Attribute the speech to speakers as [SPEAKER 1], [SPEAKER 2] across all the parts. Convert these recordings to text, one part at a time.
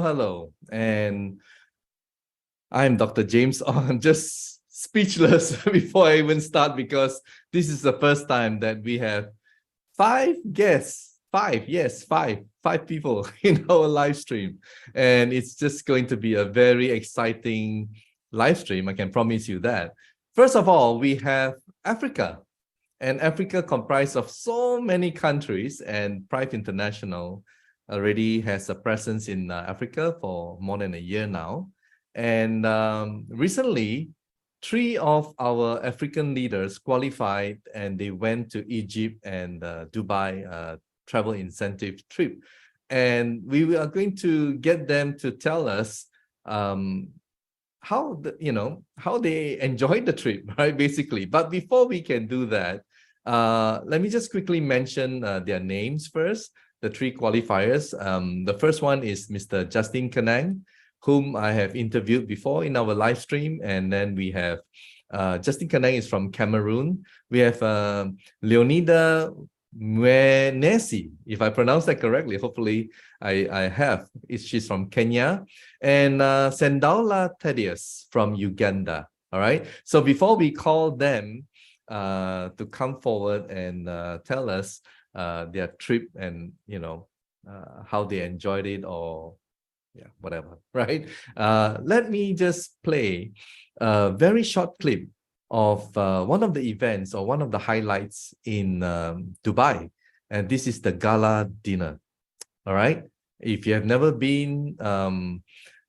[SPEAKER 1] Hello, and I'm Dr. James I'm just speechless before I even start because this is the first time that we have five guests, five people in our live stream. And it's just going to be a very exciting live stream. I can promise you that. First of all, we have Africa. And Africa comprised of so many countries, and Prife International already has a presence in Africa for more than a year now. And recently, 3 of our African leaders qualified and they went to Egypt and Dubai travel incentive trip. And we are going to get them to tell us how they enjoyed the trip, right? Basically. But before we can do that, let me just quickly mention their names first. The 3 qualifiers. The first one is Mr. Justin Kenang, whom I have interviewed before in our live stream. And then we have Justin Kenang is from Cameroon. We have Leonida Mwenesi, if I pronounce that correctly. Hopefully I have. She's from Kenya. And Ssendaula Thadeous from Uganda. All right. So before we call them to come forward and tell us their trip and how they enjoyed it, or whatever, right? Let me just play a very short clip of one of the events or one of the highlights in Dubai, and this is the gala dinner. All right, if you have never been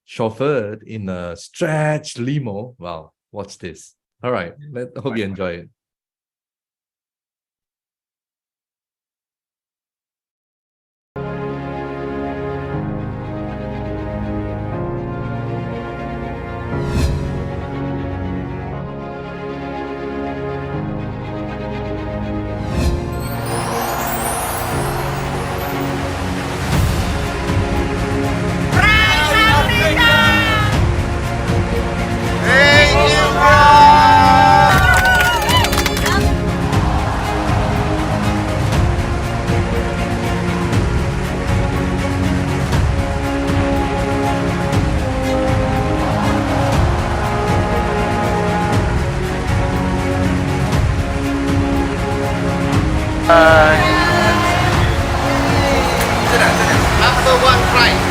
[SPEAKER 1] chauffeured in a stretch limo, well, watch this. All right, hope you enjoy it.
[SPEAKER 2] Number 1 prize.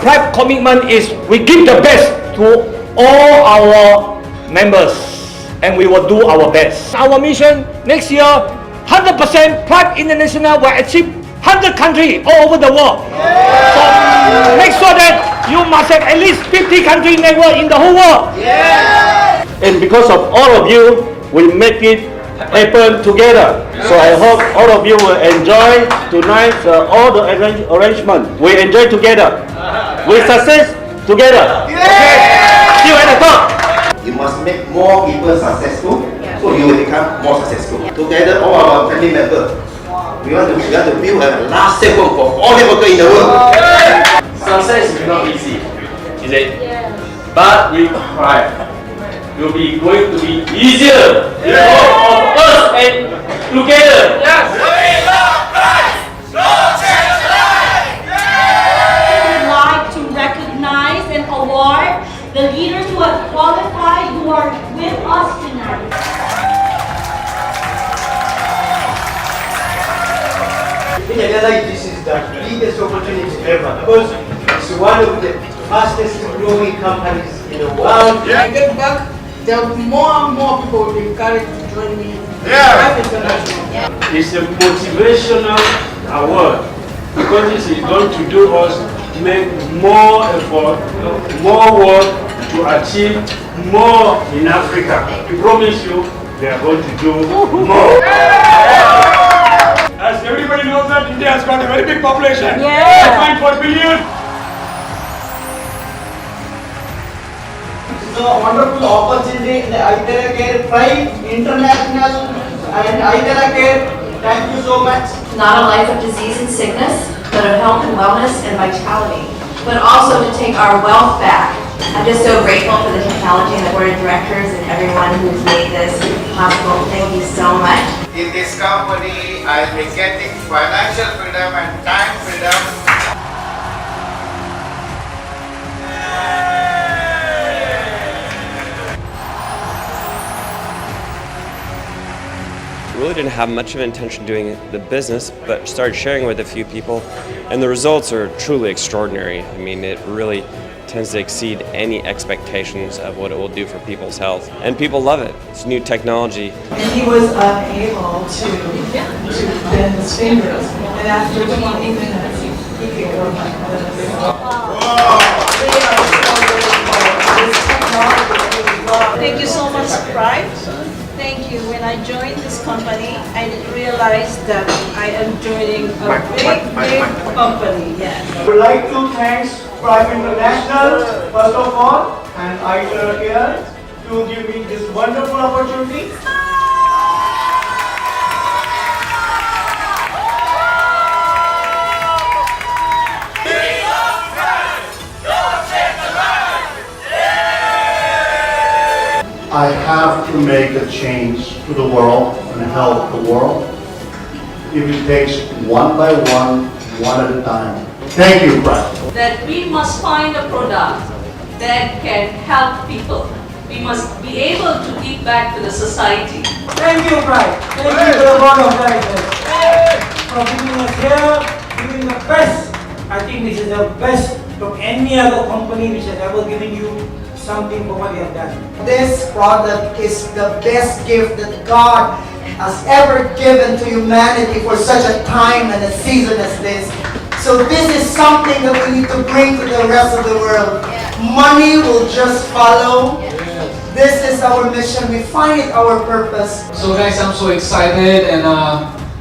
[SPEAKER 3] Prife commitment is we give the best to all our members and we will do our best. Our mission next year, 100% Prife International will achieve 100 countries all over the world. So make sure that you must have at least 50 country network in the whole world. And because of all of you, we make it happen together. So I hope all of you will enjoy tonight all the arrangement. We enjoy together. We success together. Okay? See you at the top.
[SPEAKER 2] You must make more people successful, so you will become more successful. Together, all our family members, we want to build a lasting home for all the workers in the world.
[SPEAKER 4] Success is not easy, is it? Yeah. But with Prife, it will be going to be easier. All of us and together. Yes. We love Prife. No change life.
[SPEAKER 5] I would like to recognize and award the leaders who have qualified, who are with us tonight.
[SPEAKER 6] In realize this is the biggest opportunity ever because it's one of the fastest growing companies in the world.
[SPEAKER 7] When I get back, there will be more and more people will be encouraged to join me. Prife International.
[SPEAKER 4] It's a motivational award because this is going to do us make more effort, more work to achieve more in Africa. We promise you, they are going to do more. As everybody knows that India has got a very big population. 5.4 billion.
[SPEAKER 7] It's a wonderful opportunity. The Idera Care Prife International and Idera Care, thank you so much.
[SPEAKER 8] Not a life of disease and sickness, but of health and wellness and vitality, but also to take our wealth back I'm just so grateful for the technology and the board of directors and everyone who's made this possible. Thank you so much.
[SPEAKER 9] In this company, I'll be getting financial freedom and time freedom.
[SPEAKER 10] Really didn't have much of an intention doing the business, but started sharing with a few people, and the results are truly extraordinary. I mean, it really tends to exceed any expectations of what it will do for people's health, and people love it. It's new technology.
[SPEAKER 11] And he was unable to bend his fingers, and after 20 minutes, he could go like this.
[SPEAKER 5] Thank you so much, Prife. Thank you. When I joined this company, I didn't realize that I am joining a big company. Yes.
[SPEAKER 7] I would like to thank Prife International, first of all, and ITER here to give me this wonderful opportunity.
[SPEAKER 12] I have to make a change to the world and help the world. If it takes one by one at a time. Thank you, Prife.
[SPEAKER 5] That we must find a product that can help people. We must be able to give back to the society.
[SPEAKER 6] Thank you, Prife. Thank you to the board of directors for bringing us here, giving the best. I think this is the best from any other company which has ever given you something for what you have done.
[SPEAKER 7] This product is the best gift that God has ever given to humanity for such a time and a season as this. So this is something that we need to bring to the rest of the world. Money will just follow. This is our mission. We find it our purpose.
[SPEAKER 13] So guys, I'm so excited, and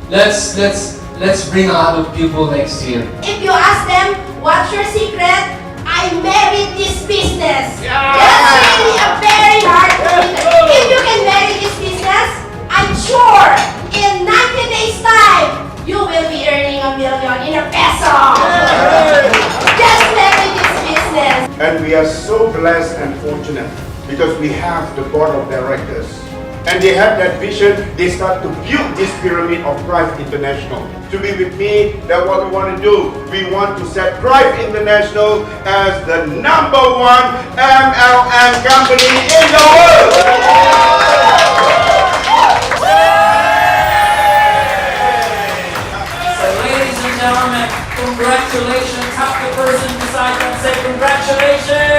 [SPEAKER 13] let's bring a lot of people next year.
[SPEAKER 5] If you ask them, what's your secret? I married this business. That's really a very hard commitment. If you can marry this business, I'm sure in 90 days time, you will be earning $1 million in a peso. Just marry this business.
[SPEAKER 9] And we are so blessed and fortunate because we have the board of directors. And they have that vision, they start to build this pyramid of Prife International. To be with me, that's what we want to do. We want to set Prife International as the #1 MLM company in the world.
[SPEAKER 13] So ladies and gentlemen, congratulations. Have the person beside them say congratulations.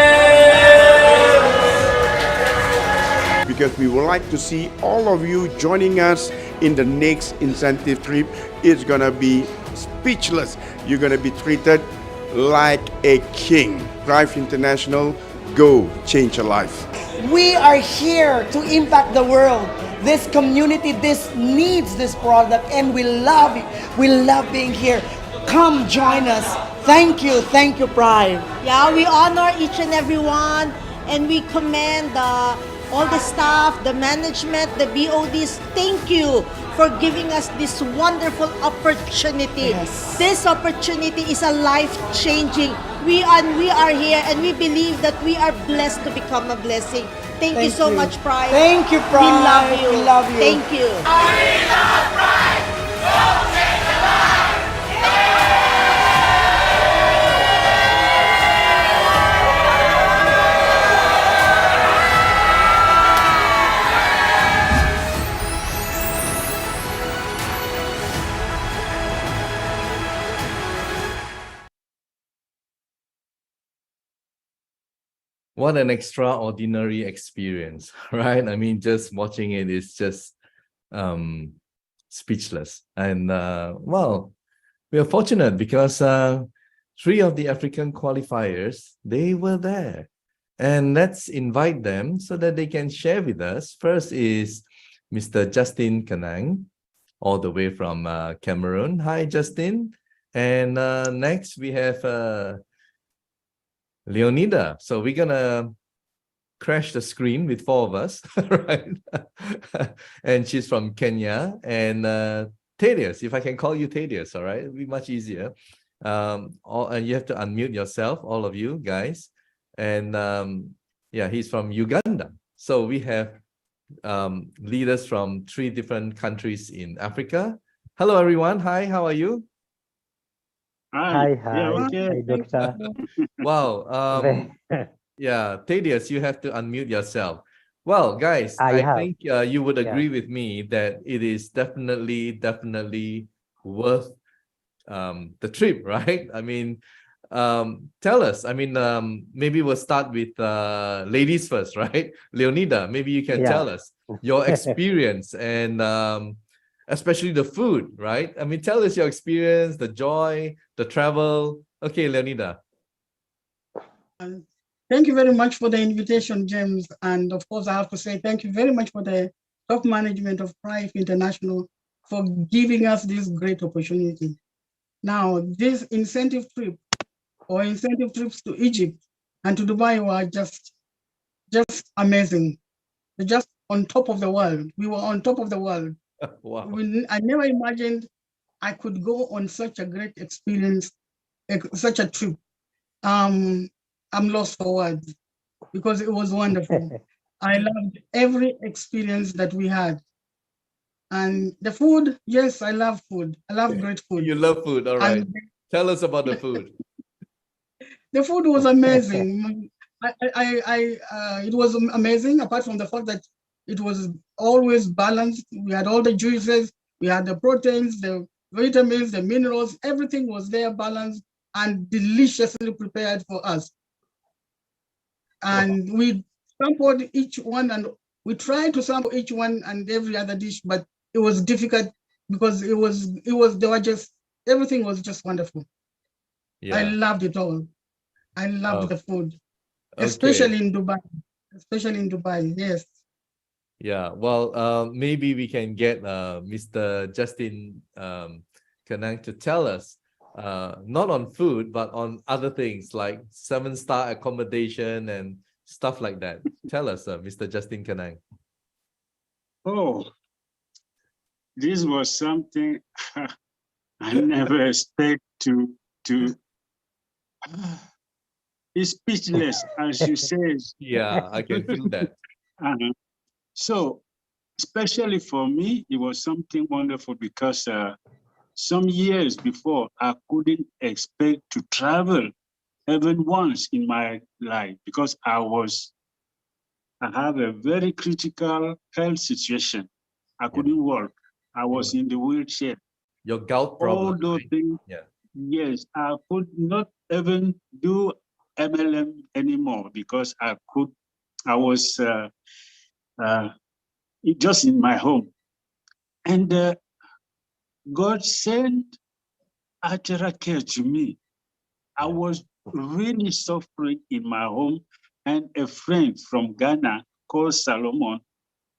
[SPEAKER 9] Because we would like to see all of you joining us in the next incentive trip. It's gonna be speechless. You're gonna be treated like a king. Prife International, go change a life.
[SPEAKER 11] We are here to impact the world. This community, this needs this product, and we love it. We love being here. Come join us. Thank you, Prife.
[SPEAKER 5] Yeah, we honor each and every one, and we commend all the staff, the management, the BODs. Thank you for giving us this wonderful opportunity.
[SPEAKER 11] Yes.
[SPEAKER 5] This opportunity is a life-changing. We are here, and we believe that we are blessed to become a blessing. Thank you so much, Prife.
[SPEAKER 11] Thank you, Prife.
[SPEAKER 5] We love you.
[SPEAKER 11] We love you.
[SPEAKER 5] Thank you.
[SPEAKER 1] What an extraordinary experience, right? I mean, just watching it is just speechless. And well, we are fortunate because 3 of the African qualifiers, they were there. And let's invite them so that they can share with us. First is Mr. Justin Kenang, all the way from Cameroon. Hi, Justin. And next we have Leonida. So we're gonna crash the screen with 4 of us, right? And she's from Kenya. And Thadeous, if I can call you Thadeous, all right? It'll be much easier. And you have to unmute yourself, all of you guys. and yeah, he's from Uganda. So we have leaders from 3 different countries in Africa. Hello, everyone. Hi, how are you?
[SPEAKER 14] Hi.
[SPEAKER 9] Yeah, okay.
[SPEAKER 14] Hi, Doctor.
[SPEAKER 1] Wow. Yeah, Thaddeus, you have to unmute yourself. Well, guys, I think you would agree with me that it is definitely worth the trip, right? I mean, tell us. I mean, maybe we'll start with ladies first, right? Leonida, maybe you can tell us your experience and especially the food, right? I mean, tell us your experience, the joy, the travel. Okay, Leonida.
[SPEAKER 15] Thank you very much for the invitation, James. And of course, I have to say thank you very much for the top management of Prife International for giving us this great opportunity. Now, this incentive trip or incentive trips to Egypt and to Dubai were just amazing. They're just on top of the world. We were on top of the world.
[SPEAKER 1] Wow.
[SPEAKER 15] I never imagined I could go on such a great experience, such a trip. I'm lost for words because it was wonderful. I loved every experience that we had. And the food, yes, I love food. I love great food.
[SPEAKER 1] You love food, all right. Tell us about the food.
[SPEAKER 15] The food was amazing. It was amazing, apart from the fact that it was always balanced. We had all the juices, we had the proteins, the vitamins, the minerals, everything was there balanced and deliciously prepared for us. And we sampled each one, and we tried to sample each one and every other dish, but it was difficult because everything was just wonderful.
[SPEAKER 1] Yeah.
[SPEAKER 15] I loved it all. I loved the food, especially in Dubai. Especially in Dubai, yes.
[SPEAKER 1] Yeah, well, maybe we can get Mr. Justin Kenang to tell us, not on food, but on other things like 7-star accommodation and stuff like that. Tell us, Mr. Justin Kenang.
[SPEAKER 16] Oh, this was something I never expect to. It's speechless, as you say.
[SPEAKER 1] Yeah, I can feel that.
[SPEAKER 16] So, especially for me, it was something wonderful because some years before, I couldn't expect to travel even once in my life because I have a very critical health situation. I couldn't walk. I was in the wheelchair.
[SPEAKER 1] Your gout problem.
[SPEAKER 16] All those things.
[SPEAKER 1] Yeah.
[SPEAKER 16] Yes, I could not even do MLM anymore because I was just in my home. And God sent Atera Care to me. I was really suffering in my home, and a friend from Ghana called Solomon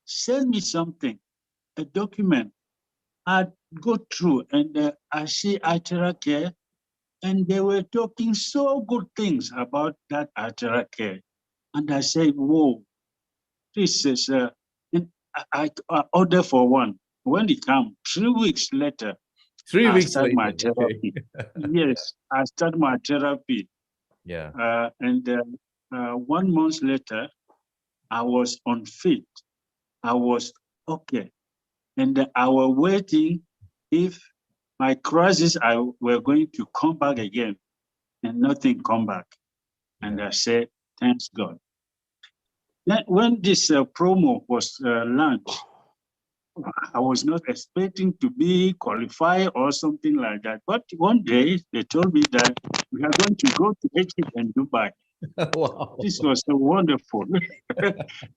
[SPEAKER 16] sent me something, a document. I'd go through and I see Atera Care, and they were talking so good things about that Atera Care. And I said, whoa, this is, I ordered for one. When it came, 3 weeks later,
[SPEAKER 1] 3 weeks
[SPEAKER 16] I started my
[SPEAKER 1] later.
[SPEAKER 16] therapy. Yes, I started my therapy.
[SPEAKER 1] Yeah.
[SPEAKER 16] And 1 month later, I was unfit. I was okay. And I was waiting if my crisis were going to come back again, and nothing come back. And I said, thanks God. Then when this promo was launched, I was not expecting to be qualified or something like that. But one day they told me that we are going to go to Egypt and Dubai.
[SPEAKER 1] Wow.
[SPEAKER 16] This was so wonderful.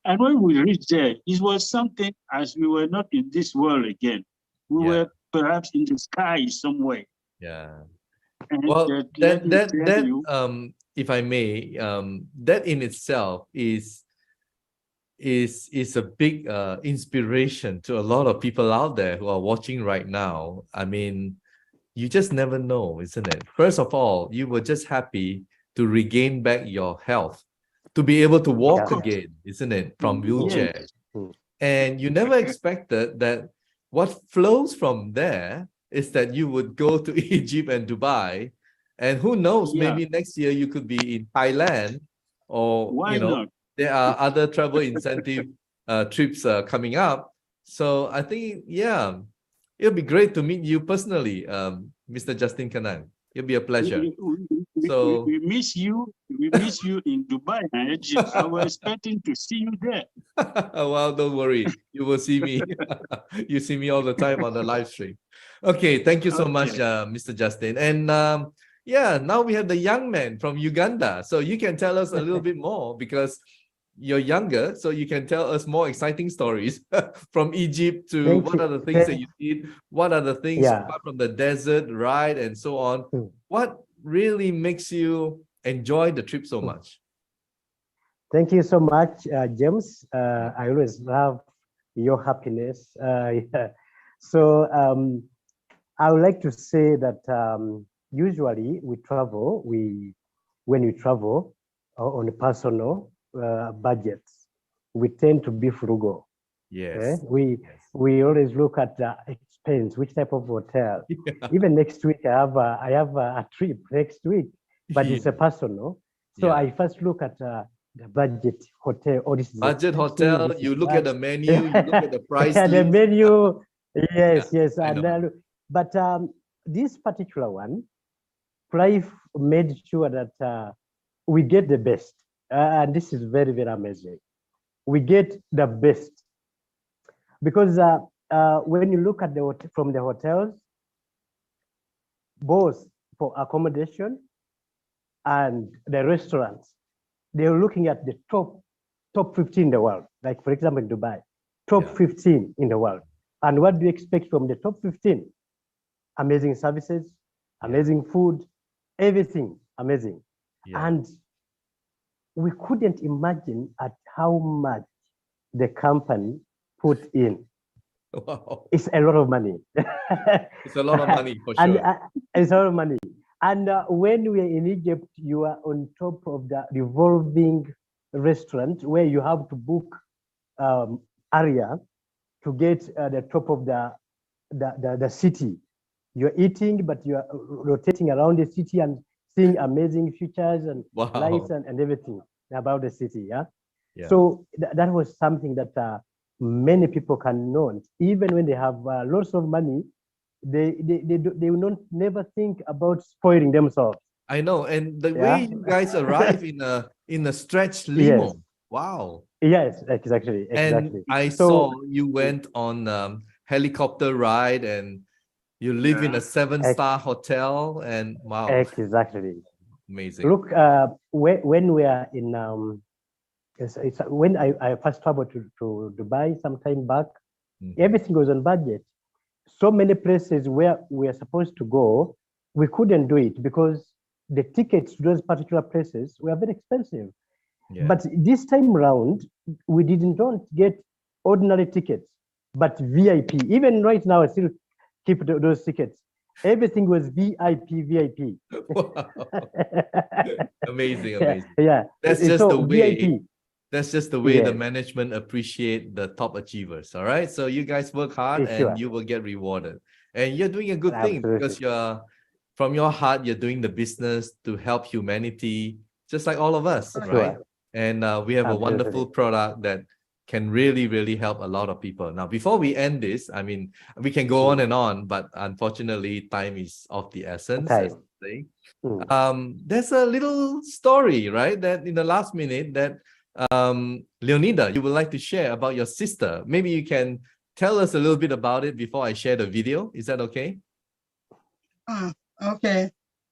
[SPEAKER 16] And when we reached there, it was something as we were not in this world again. We were perhaps in the sky somewhere.
[SPEAKER 1] Yeah.
[SPEAKER 16] And
[SPEAKER 1] Well,
[SPEAKER 16] that
[SPEAKER 1] if I may, that in itself is a big inspiration to a lot of people out there who are watching right now. I mean, you just never know, isn't it? First of all, you were just happy to regain back your health, to be able to walk again, isn't it? From wheelchair. And you never expected that what flows from there is that you would go to Egypt and Dubai. And who knows, maybe next year you could be in Thailand or
[SPEAKER 16] Why not?
[SPEAKER 1] there are other travel incentive trips coming up. So I think, yeah, it'll be great to meet you personally, Mr. Justin Kenang. It'll be a pleasure. So
[SPEAKER 16] We miss you. We miss you in Dubai, Egypt. I was expecting to see you there.
[SPEAKER 1] well, don't worry. You will see me. You see me all the time on the live stream. Okay, thank you so much, Mr. Justin. And yeah, now we have the young man from Uganda. So you can tell us a little bit more because you're younger, so you can tell us more exciting stories from Egypt to what are the things that you did, what are the things apart from the desert ride and so on. What really makes you enjoy the trip so much?
[SPEAKER 14] Thank you so much, James. I always love your happiness. Yeah. So I would like to say that usually we travel, when we travel on a personal budgets, we tend to be frugal.
[SPEAKER 1] Yes.
[SPEAKER 14] We always look at the expense, which type of hotel. Even next week, I have a trip next week, but it's a personal. So I first look at the budget hotel. Or this
[SPEAKER 1] budget hotel. You look at the menu. You look at the price.
[SPEAKER 14] The menu. Yes. And but this particular one, Prife made sure that we get the best. And this is very, very amazing. We get the best because when you look at from the hotels, both for accommodation and the restaurants, they're looking at the top 15 in the world. Like for example, in Dubai, top 15 in the world. And what do you expect from the top 15? Amazing services, amazing food, everything amazing. And we couldn't imagine at how much the company put in.
[SPEAKER 1] Wow.
[SPEAKER 14] It's a lot of money.
[SPEAKER 1] It's a lot of money for sure.
[SPEAKER 14] And, it's a lot of money. And when we are in Egypt, you are on top of the revolving restaurant where you have to book area to get the top of the city. You're eating, but you are rotating around the city and seeing amazing features and lights and everything about the city. So that was something that many people can know. Even when they have lots of money, they will never think about spoiling themselves.
[SPEAKER 1] I know, and the way you guys arrive in a stretched limo.
[SPEAKER 14] Yes.
[SPEAKER 1] Wow.
[SPEAKER 14] Yes, exactly.
[SPEAKER 1] And I saw you went on helicopter ride and you live in a 7-star hotel and wow.
[SPEAKER 14] Exactly.
[SPEAKER 1] Amazing.
[SPEAKER 14] Look, when we are in, when I first traveled to Dubai some time back, everything was on budget. So many places where we are supposed to go, we couldn't do it because the tickets to those particular places were very expensive. But this time around, we don't get ordinary tickets, but VIP. Even right now, I still keep those tickets. Everything was VIP.
[SPEAKER 1] Wow. Amazing.
[SPEAKER 14] Yeah.
[SPEAKER 1] That's just the way.
[SPEAKER 14] VIP.
[SPEAKER 1] That's just the way the management appreciate the top achievers. All right. So you guys work hard and you will get rewarded. And you're doing a good thing because you're from your heart, you're doing the business to help humanity, just like all of us, right? And we have a wonderful product that can really, really help a lot of people. Now, before we end this, I mean, we can go on and on, but unfortunately, time is of the essence. As they say. There's a little story, right? That in the last minute that Leonida, you would like to share about your sister. Maybe you can tell us a little bit about it before I share the video. Is that okay?
[SPEAKER 15] Okay.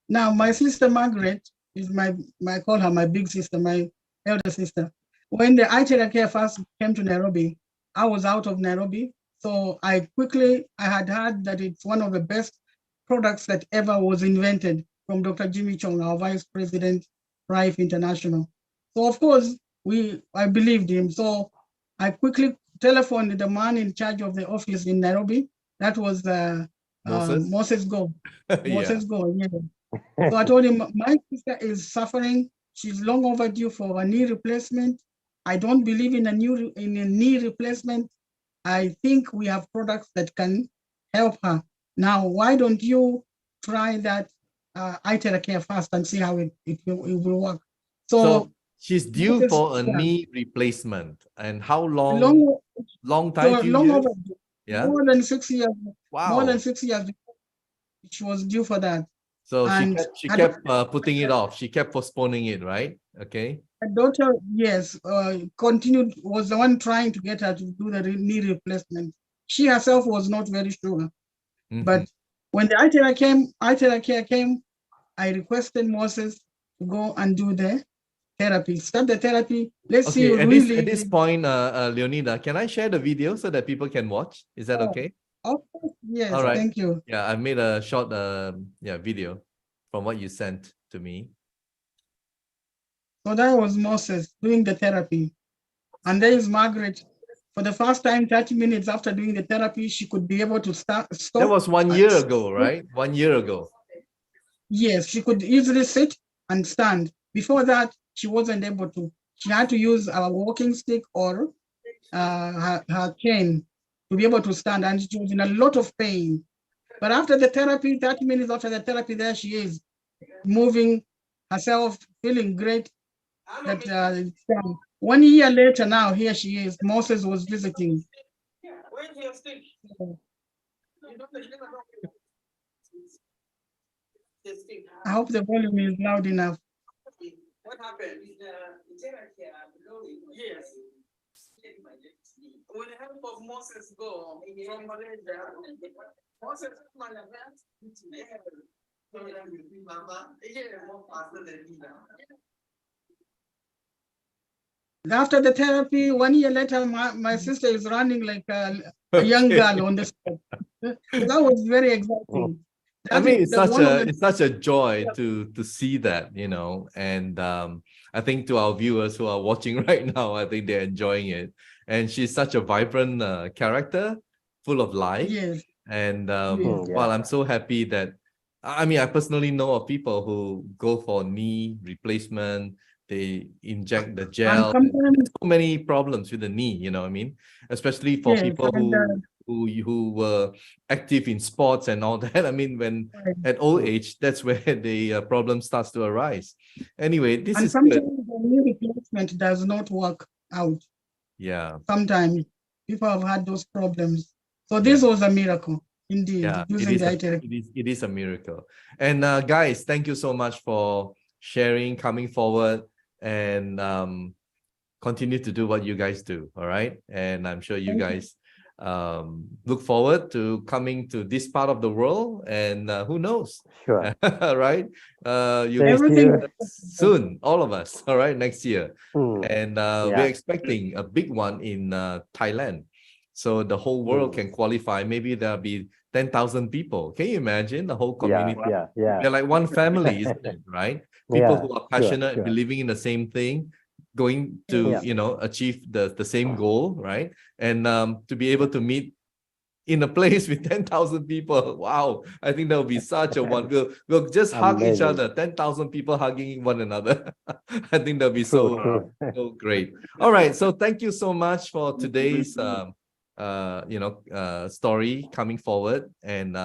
[SPEAKER 15] Now, my sister Margaret is I call her my big sister, my elder sister. When the Itera Care first came to Nairobi, I was out of Nairobi. So I had heard that it's one of the best products that ever was invented from Dr. Jimmy Chong, our Vice President, Prife International. So of course, I believed him. So I quickly telephoned the man in charge of the office in Nairobi. That was Moses Go. Moses Go, yeah. So I told him, my sister is suffering. She's long overdue for a knee replacement. I don't believe in a knee replacement. I think we have products that can help her. Now, why don't you try that Itera Care first and see how it will work? So
[SPEAKER 1] She's due
[SPEAKER 15] Moses,
[SPEAKER 1] for a
[SPEAKER 15] yeah.
[SPEAKER 1] knee replacement. And how long?
[SPEAKER 15] Long,
[SPEAKER 1] Long time?
[SPEAKER 15] so
[SPEAKER 1] Few
[SPEAKER 15] long
[SPEAKER 1] years?
[SPEAKER 15] overdue.
[SPEAKER 1] Yeah.
[SPEAKER 15] More than 6 years.
[SPEAKER 1] Wow.
[SPEAKER 15] More than 6 years. She was due for that.
[SPEAKER 1] So
[SPEAKER 15] And
[SPEAKER 1] she kept putting it off. She kept postponing it, right? Okay.
[SPEAKER 15] her daughter, yes, continued, was the one trying to get her to do the knee replacement. She herself was not very sure. But when the itinerary care came, I requested Moses to go and do the therapy. Start the therapy. Let's see
[SPEAKER 1] Okay,
[SPEAKER 15] really.
[SPEAKER 1] at this point, Leonida, can I share the video so that people can watch? Is that okay?
[SPEAKER 15] Of course, yes,
[SPEAKER 1] All right.
[SPEAKER 15] thank you.
[SPEAKER 1] Yeah, I made a short video from what you sent to me.
[SPEAKER 15] So that was Moses doing the therapy. And there is Margaret. For the first time, 30 minutes after doing the therapy, she could be able to stop.
[SPEAKER 1] That was 1 year ago, right? 1 year ago.
[SPEAKER 15] Yes, she could easily sit and stand. Before that, she wasn't able to. She had to use a walking stick or her cane to be able to stand, and she was in a lot of pain. But after the therapy, 30 minutes after the therapy, there she is, moving herself, feeling great. That 1 year later now, here she is. Moses was visiting. I hope the volume is loud enough.
[SPEAKER 17] What happened? Yes. With the help of Moses go from Malaysia, Moses more faster than me now.
[SPEAKER 15] After the therapy, 1 year later, my sister is running like a young girl on the street. So that was very exciting.
[SPEAKER 1] I mean, it's such a joy to see that, you know, and I think to our viewers who are watching right now, I think they're enjoying it. And she's such a vibrant character, full of life.
[SPEAKER 15] Yes.
[SPEAKER 1] And well, I'm so happy that, I mean, I personally know of people who go for knee replacement. They inject the gel. There's so many problems with the knee, you know what I mean? Especially for people who were active in sports and all that. I mean, when at old age, that's where the problem starts to arise. Anyway, this is
[SPEAKER 15] sometimes
[SPEAKER 1] good.
[SPEAKER 15] the knee replacement does not work out.
[SPEAKER 1] Yeah.
[SPEAKER 15] Sometimes people have had those problems. So this was a miracle, indeed.
[SPEAKER 1] Yeah, it is a miracle. And guys, thank you so much for sharing, coming forward, and continue to do what you guys do. All right. And I'm sure you guys look forward to coming to this part of the world, and who knows,
[SPEAKER 14] sure.
[SPEAKER 1] Right, you'll soon, all of us, all right, next year. And we're expecting a big one in Thailand, so the whole world can qualify. Maybe there'll be 10,000 people. Can you imagine the whole community? They're like one family, isn't it? Right, people who are passionate, believing in the same thing, going to you know, achieve the same goal, right? And to be able to meet in a place with 10,000 people, wow, I think that will be such a one. We'll just hug each other, 10,000 people hugging one another. I think that'll be so great. All right, so thank you so much for today's story coming forward, and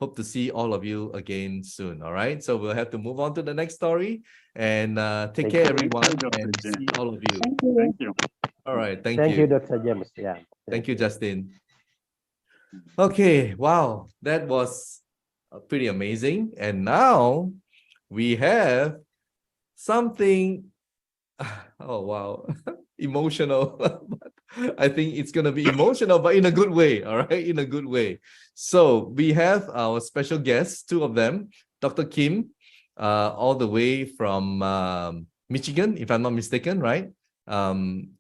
[SPEAKER 1] hope to see all of you again soon. All right, so we'll have to move on to the next story, and take care, everyone, and see all of you.
[SPEAKER 16] Thank you.
[SPEAKER 1] All right, thank
[SPEAKER 14] you.
[SPEAKER 1] you,
[SPEAKER 14] Dr. James. Yeah.
[SPEAKER 1] Thank you, Justin. Okay, wow, that was pretty amazing. And now we have something, oh wow, emotional. I think it's gonna be emotional, but in a good way. All right, in a good way. So we have our special guests, two of them, Dr. Kim, all the way from Michigan, if I'm not mistaken, right?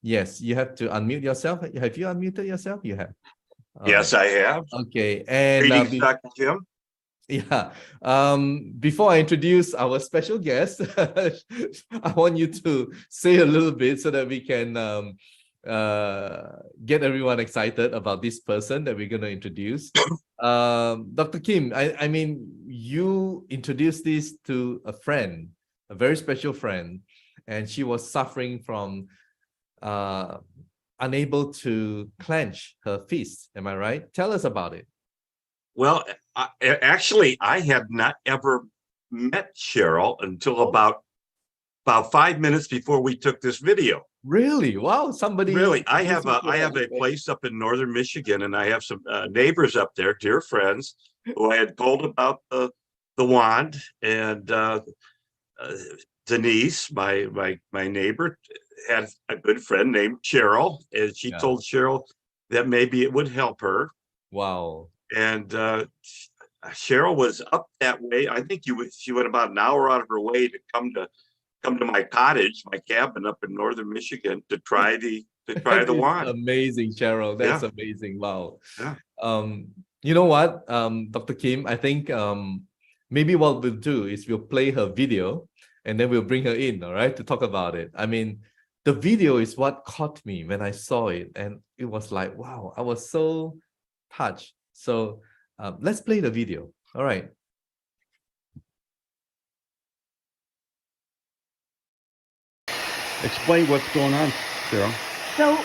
[SPEAKER 1] Yes, you have to unmute yourself. Have you unmuted yourself? You have.
[SPEAKER 18] Yes, I have.
[SPEAKER 1] Okay, and
[SPEAKER 18] Greetings, Dr. Kim.
[SPEAKER 1] Yeah. Before I introduce our special guest, I want you to say a little bit so that we can get everyone excited about this person that we're going to introduce. Dr. Kim, I mean, you introduced this to a friend, a very special friend, and she was suffering from unable to clench her fist. Am I right? Tell us about it.
[SPEAKER 18] Well, actually, I had not ever met Cheryl until about about 5 minutes before we took this video.
[SPEAKER 1] Really? Wow, somebody.
[SPEAKER 18] Really, I have a place up in northern Michigan, and I have some neighbors up there, dear friends, who I had told about the wand, and Denise, my neighbor, had a good friend named Cheryl, and she told Cheryl that maybe it would help her.
[SPEAKER 1] Wow.
[SPEAKER 18] And Cheryl was up that way. I think she went about an hour out of her way to come to my cottage, my cabin up in northern Michigan, to try the wand.
[SPEAKER 1] Amazing, Cheryl. That's
[SPEAKER 18] Yeah.
[SPEAKER 1] amazing. Wow.
[SPEAKER 18] Yeah.
[SPEAKER 1] You know what, Dr. Kim, I think maybe what we'll do is we'll play her video and then we'll bring her in, all right, to talk about it. I mean, the video is what caught me when I saw it, and it was like, wow, I was so touched. So let's play the video. All right.
[SPEAKER 19] Explain what's going on, Cheryl.
[SPEAKER 20] So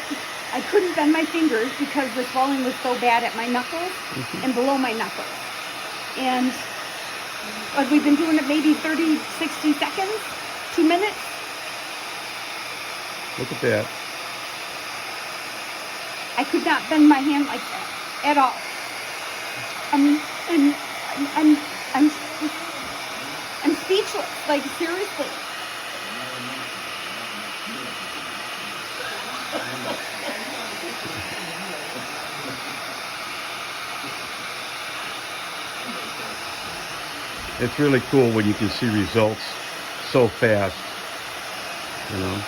[SPEAKER 20] I couldn't bend my fingers because the swelling was so bad at my knuckles and below my knuckles. And we've been doing it maybe 30, 60 seconds, 2 minutes.
[SPEAKER 19] Look at that.
[SPEAKER 20] I could not bend my hand like that at all. I'm speechless, like seriously.
[SPEAKER 19] It's really cool when you can see results so fast, you know.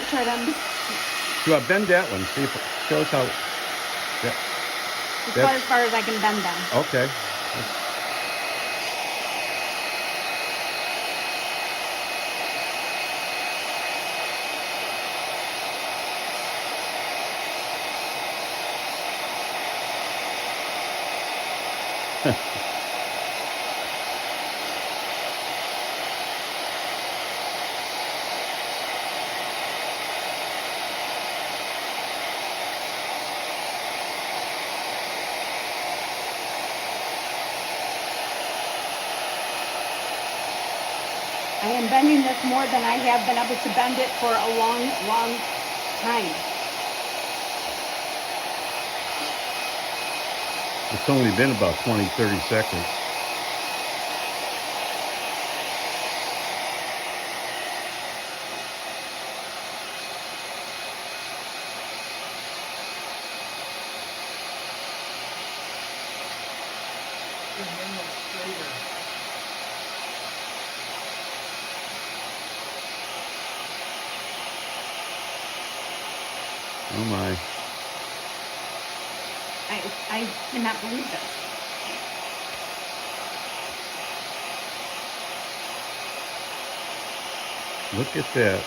[SPEAKER 20] Try to
[SPEAKER 19] Bend that one. See if it shows how. Yeah.
[SPEAKER 20] as far as I can bend them.
[SPEAKER 19] Okay.
[SPEAKER 20] I am bending this more than I have been able to bend it for a long, long time.
[SPEAKER 19] It's only been about 20, 30 seconds. Oh my.
[SPEAKER 20] I cannot believe this.
[SPEAKER 19] Look at that.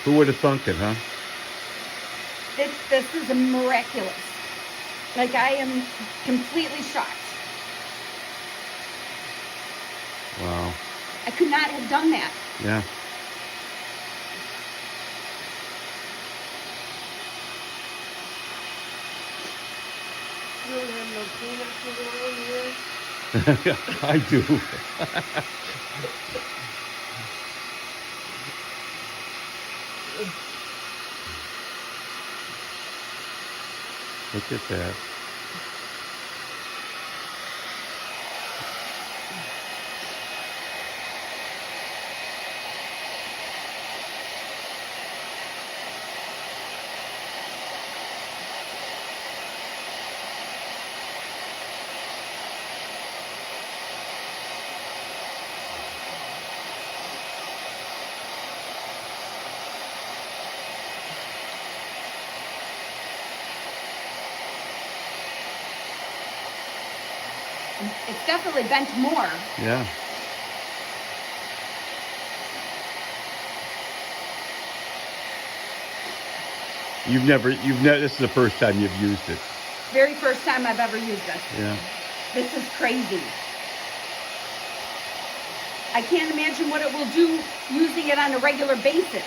[SPEAKER 19] Who would have thunk it, huh?
[SPEAKER 20] This is miraculous. Like, I am completely shocked.
[SPEAKER 19] Wow.
[SPEAKER 20] I could not have done that.
[SPEAKER 19] Yeah.
[SPEAKER 17] You don't have no peanuts around here?
[SPEAKER 19] I do. Look at that.
[SPEAKER 20] It's definitely bent more.
[SPEAKER 19] Yeah. You've never, this is the first time you've used it.
[SPEAKER 20] Very first time I've ever used this.
[SPEAKER 19] Yeah.
[SPEAKER 20] This is crazy. I can't imagine what it will do using it on a regular basis.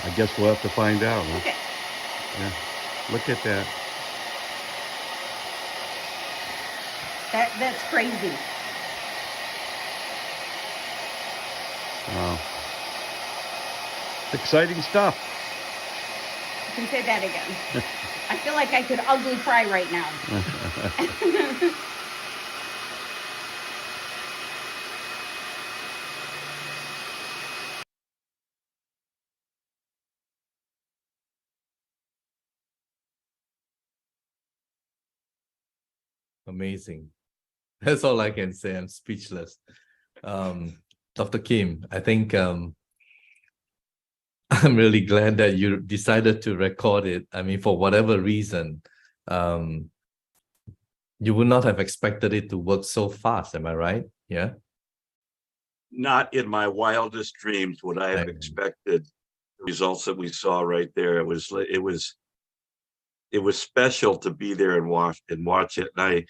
[SPEAKER 19] I guess we'll have to find out. Huh?
[SPEAKER 20] Look at,
[SPEAKER 19] Yeah. Look at that.
[SPEAKER 20] that's crazy.
[SPEAKER 19] Wow. Exciting stuff.
[SPEAKER 20] You can say that again. I feel like I could ugly cry right now.
[SPEAKER 1] Amazing. That's all I can say. I'm speechless. Dr. Kim, I think I'm really glad that you decided to record it. I mean, for whatever reason, you would not have expected it to work so fast. Am I right? Yeah.
[SPEAKER 18] Not in my wildest dreams would I have expected the results that we saw right there. It was special to be there and watch it. And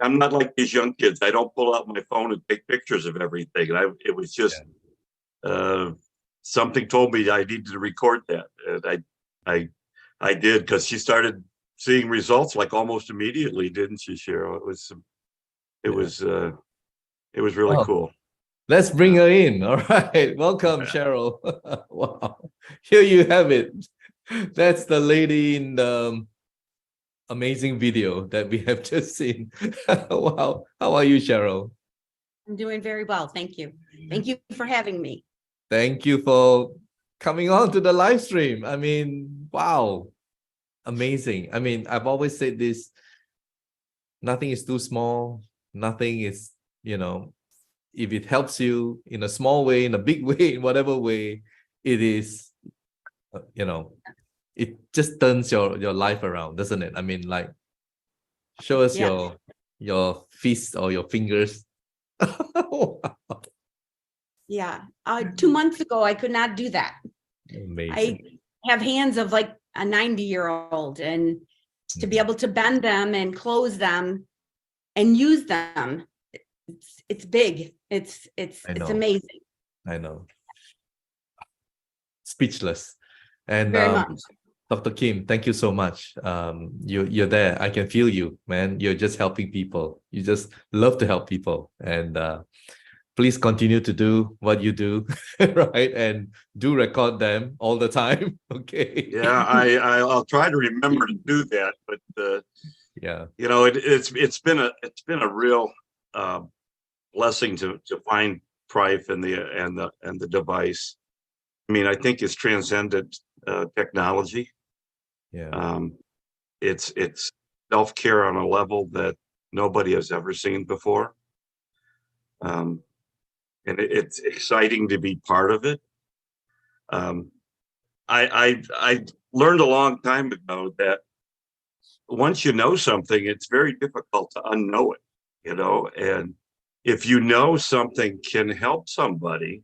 [SPEAKER 18] I'm not like these young kids. I don't pull out my phone and take pictures of everything. And it was just something told me I needed to record that, and I did, because she started seeing results like almost immediately, didn't she, Cheryl? It was really cool.
[SPEAKER 1] Let's bring her in. All right. Welcome, Cheryl. Wow. Here you have it. That's the lady in the amazing video that we have just seen. Wow. How are you, Cheryl?
[SPEAKER 21] I'm doing very well. Thank you. Thank you for having me.
[SPEAKER 1] Thank you for coming on to the live stream. I mean, wow. Amazing. I mean, I've always said this, nothing is too small. Nothing is, if it helps you in a small way, in a big way, in whatever way it is, it just turns your life around, doesn't it? I mean, like, show us your fist or your fingers. Wow.
[SPEAKER 21] Yeah. 2 months ago, I could not do that.
[SPEAKER 1] Amazing.
[SPEAKER 21] I have hands of like a 90-year-old, and to be able to bend them and close them and use them, it's big. It's amazing.
[SPEAKER 1] I know. Speechless. And
[SPEAKER 21] very much.
[SPEAKER 1] Dr. Kim, thank you so much. You're there. I can feel you, man. You're just helping people. You just love to help people. And please continue to do what you do, right? And do record them all the time. Okay.
[SPEAKER 18] Yeah, I'll try to remember to do that. But
[SPEAKER 1] yeah,
[SPEAKER 18] it's been a real blessing to find Prife and the device. I mean, I think it's transcended technology.
[SPEAKER 1] Yeah.
[SPEAKER 18] It's self-care on a level that nobody has ever seen before. And it's exciting to be part of it. I learned a long time ago that once you know something, it's very difficult to unknow it, and if you know something can help somebody,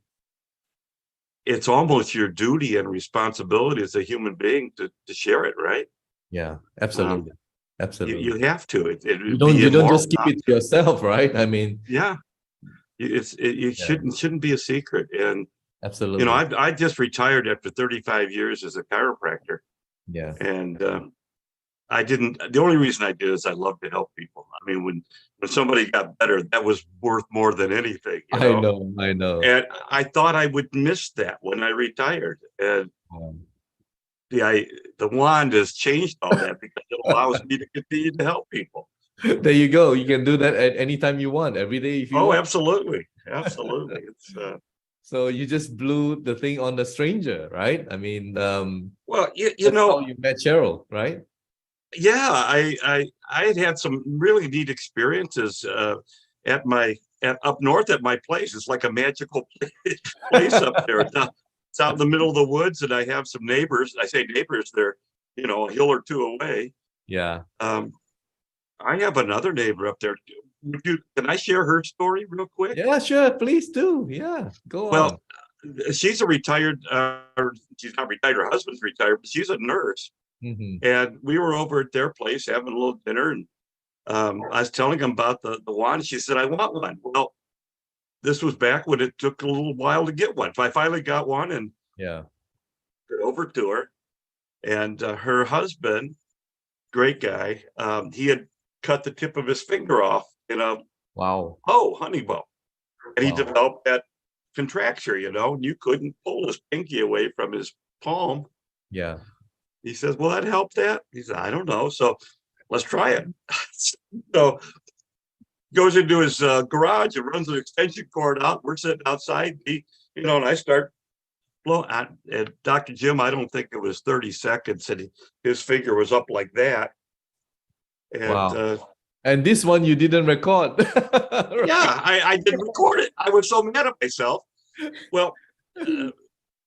[SPEAKER 18] it's almost your duty and responsibility as a human being to share it, right?
[SPEAKER 1] Yeah, absolutely. Absolutely.
[SPEAKER 18] You have to.
[SPEAKER 1] You don't just keep it to yourself, right? I mean,
[SPEAKER 18] yeah. It shouldn't be a secret. And
[SPEAKER 1] absolutely,
[SPEAKER 18] I just retired after 35 years as a chiropractor.
[SPEAKER 1] Yeah.
[SPEAKER 18] And the only reason I did is I love to help people. I mean, when somebody got better, that was worth more than anything.
[SPEAKER 1] I know.
[SPEAKER 18] And I thought I would miss that when I retired. And the wand has changed all that because it allows me to continue to help people.
[SPEAKER 1] There you go. You can do that at any time you want, every day if you want.
[SPEAKER 18] Absolutely. Absolutely. It's
[SPEAKER 1] so you just blew the thing on the stranger, right? I mean,
[SPEAKER 18] well,
[SPEAKER 1] that's how you met Cheryl, right?
[SPEAKER 18] Yeah, I had some really neat experiences up north at my place. It's like a magical place up there. It's out in the middle of the woods, and I have some neighbors. I say neighbors, they're a hill or two away.
[SPEAKER 1] Yeah.
[SPEAKER 18] I have another neighbor up there. Can I share her story real quick?
[SPEAKER 1] Yeah, sure. Please do. Yeah, go on.
[SPEAKER 18] Well, she's a retired, she's not retired, her husband's retired, but she's a nurse. And we were over at their place having a little dinner, and I was telling them about the wand. She said, I want one. Well, this was back when it took a little while to get one. I finally got one and over to her. And her husband, great guy, he had cut the tip of his finger off in a honey bow. And he developed that contracture, and you couldn't pull his pinky away from his palm.
[SPEAKER 1] Yeah.
[SPEAKER 18] He says, will that help that? He said, I don't know. So let's try it. So goes into his garage and runs an extension cord out. We're sitting outside, and I start blowing. And Dr. Jim, I don't think it was 30 seconds, and his finger was up like that. And
[SPEAKER 1] and this one you didn't record.
[SPEAKER 18] Yeah, I didn't record it. I was so mad at myself. Well,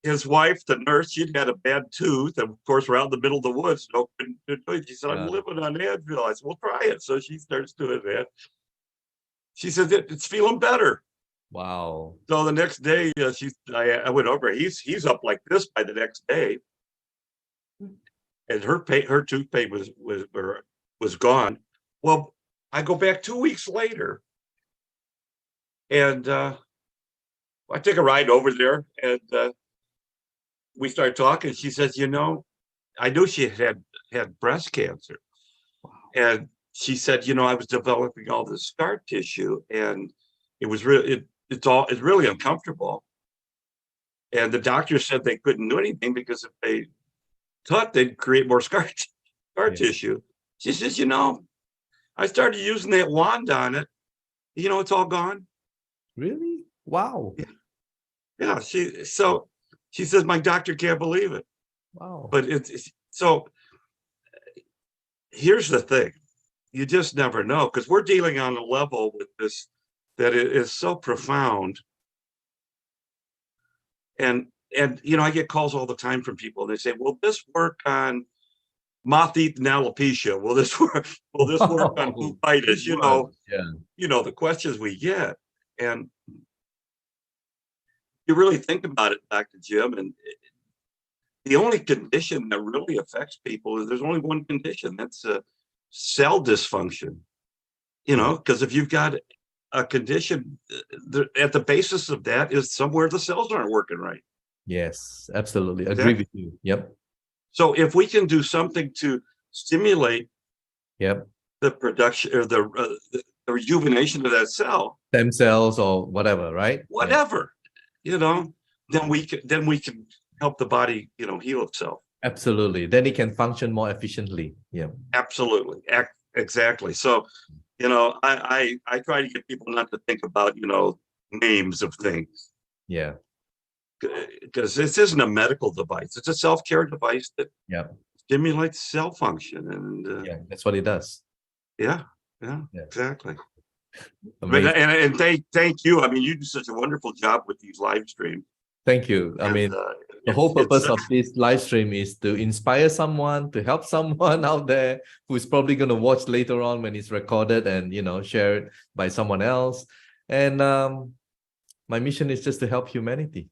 [SPEAKER 18] his wife, the nurse, she'd had a bad tooth. And of course, we're out in the middle of the woods. No, couldn't do it. She said, I'm living on Advil. I said, well, try it. So she starts doing that. She says, it's feeling better.
[SPEAKER 1] Wow.
[SPEAKER 18] So the next day, I went over. He's up like this by the next day. And her tooth pain was gone. Well, I go back 2 weeks later, and I take a ride over there, and we start talking. She says, I knew she had breast cancer. And she said, I was developing all this scar tissue, and it was really, it's really uncomfortable. And the doctor said they couldn't do anything because if they thought they'd create more scar tissue. She says, I started using that wand on it. It's all gone.
[SPEAKER 1] Really? Wow.
[SPEAKER 18] Yeah. She says, my doctor can't believe it.
[SPEAKER 1] Wow.
[SPEAKER 18] But so here's the thing. You just never know, because we're dealing on a level with this that it is so profound. And I get calls all the time from people, and they say, will this work on moth-eaten alopecia? Will this work on uveitis? The questions we get. And you really think about it, Dr. Jim, and the only condition that really affects people is there's only one condition. That's cell dysfunction. Because if you've got a condition, at the basis of that is somewhere the cells aren't working right.
[SPEAKER 1] Yes, absolutely. Agree with you. Yep.
[SPEAKER 18] So if we can do something to stimulate the production or the rejuvenation of that cell,
[SPEAKER 1] stem cells or whatever, right?
[SPEAKER 18] Whatever, then we can help the body, heal itself.
[SPEAKER 1] Absolutely. Then it can function more efficiently. Yeah.
[SPEAKER 18] Absolutely. Exactly. So, I try to get people not to think about, names of things.
[SPEAKER 1] Yeah.
[SPEAKER 18] Because this isn't a medical device. It's a self-care device that stimulates cell function. And
[SPEAKER 1] that's what it does.
[SPEAKER 18] Yeah, exactly. And thank you. I mean, you do such a wonderful job with these live streams.
[SPEAKER 1] Thank you. I mean, the whole purpose of this live stream is to inspire someone, to help someone out there who's probably going to watch later on when it's recorded and, share it by someone else. And my mission is just to help humanity.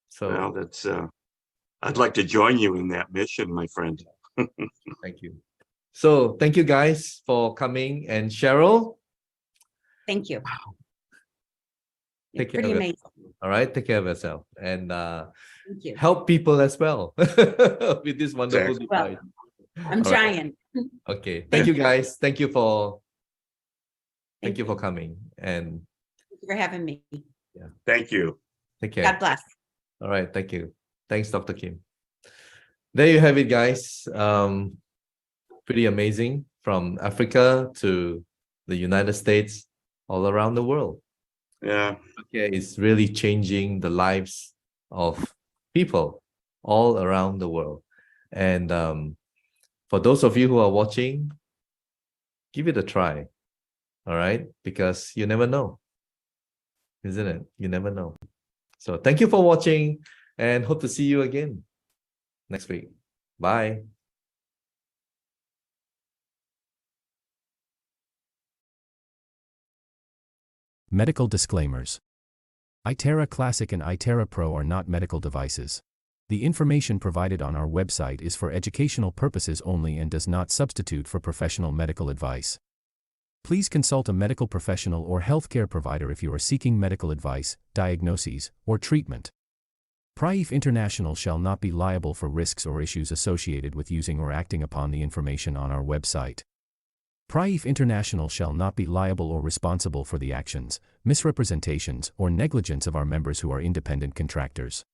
[SPEAKER 1] So
[SPEAKER 18] that's I'd like to join you in that mission, my friend.
[SPEAKER 1] Thank you. So thank you guys for coming. And Cheryl,
[SPEAKER 21] thank you.
[SPEAKER 1] Take care
[SPEAKER 21] pretty
[SPEAKER 1] of
[SPEAKER 21] amazing.
[SPEAKER 1] All right, take care of yourself and
[SPEAKER 21] Thank you.
[SPEAKER 1] help people as well with this wonderful device.
[SPEAKER 21] I'm trying.
[SPEAKER 1] Okay, thank you guys. Thank you for coming, and
[SPEAKER 21] Thank you for having me.
[SPEAKER 18] Thank you.
[SPEAKER 1] Take care.
[SPEAKER 21] God bless.
[SPEAKER 1] All right, thank you. Thanks, Dr. Kim. There you have it, guys. Pretty amazing, from Africa to the United States, all around the world.
[SPEAKER 18] Yeah.
[SPEAKER 1] Okay, it's really changing the lives of people all around the world. And for those of you who are watching, give it a try. All right, because you never know, isn't it? You never know. So thank you for watching, and hope to see you again next week. Bye.
[SPEAKER 3] Medical disclaimers. iTerra Classic and iTerra Pro are not medical devices. The information provided on our website is for educational purposes only and does not substitute for professional medical advice. Please consult a medical professional or healthcare provider if you are seeking medical advice, diagnoses, or treatment. Prife International shall not be liable for risks or issues associated with using or acting upon the information on our website. Prife International shall not be liable or responsible for the actions, misrepresentations, or negligence of our members who are independent contractors.